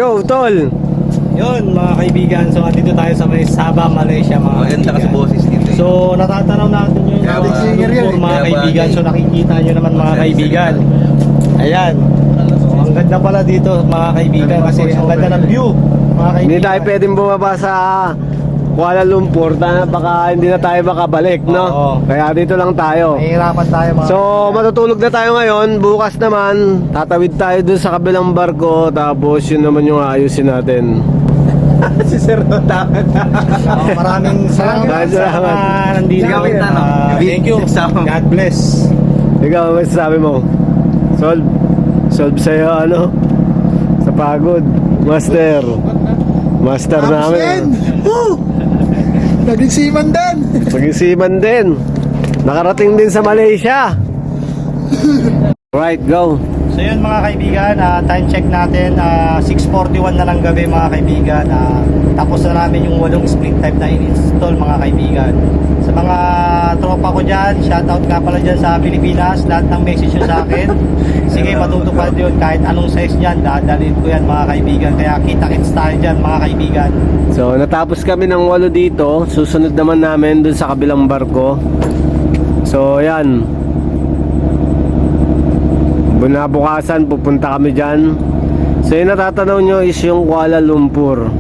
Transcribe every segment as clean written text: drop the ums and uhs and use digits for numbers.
Yo, tol! Yun mga kaibigan, so andito tayo sa may Sabah, Malaysia mga Maganda kasi kaibigan. boses dito eh. So natatanaw natin yung mga kaibigan. So nakikita nyo naman mga kaibigan. Ayan. So, ang ganda pala dito mga kaibigan kasi ang ganda ng view mga kaibigan. Hindi tayo pwedeng bumaba sa Kuala Lumpur, baka hindi na tayo makabalik, no? Oo. Kaya dito lang tayo. Mahihirapan tayo mga So, matutulog na tayo ngayon. Bukas naman, tatawid tayo dun sa kabilang barko. Tapos, yun naman yung ayusin natin. Si Sir Rota. maraming salamat sa mga nandito. Gamit na, no? Thank you. God bless. Ikaw, ano sabi mo? Solve sa'yo, ano? Sa pagod. Master namin. Naging seaman din. Maging seaman din. Nakarating din sa Malaysia. Right, go. So yun mga kaibigan, time check natin 6:41 na lang gabi mga kaibigan. Tapos na namin yung 8 split type na in-install mga kaibigan. Sa mga tropa ko dyan, shoutout nga pala dyan sa Pilipinas. Lahat ng message nyo sa akin, sige matutupad yun. Kahit anong size dyan, dadalhin ko yan mga kaibigan. Kaya kita-kits tayo dyan mga kaibigan. So, natapos kami ng 8 dito. Susunod naman namin dun sa kabilang barko. So, yan. Bunabukasan, pupunta kami dyan. So, yung natatanaw nyo is yung Kuala Lumpur.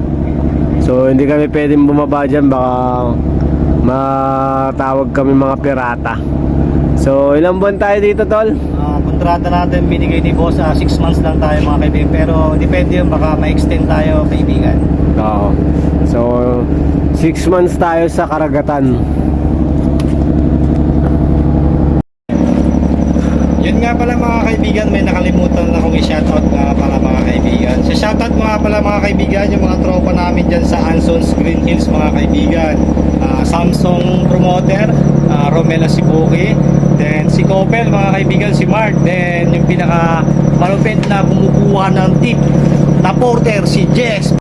So, hindi kami pwedeng bumaba dyan. Baka matawag kami mga pirata. So, ilang buwan tayo dito, tol? Kontrata natin binigay ni boss, 6 months lang tayo mga kaibigan. Pero depende yun, baka ma-extend tayo kaibigan. Oo. So, 6 months tayo sa karagatan. Yun nga pala mga kaibigan, may nakalimutan na akong i-shoutout nga pala mga kaibigan. Sa shoutout mga pala mga kaibigan, yung mga tropa namin dyan sa Anson's Green Hills mga kaibigan. Samsung Promoter, Romela Sibuki, then si Copel mga kaibigan, si Mark, then yung pinaka malupit na kumukuha ng tip na porter, si Jess.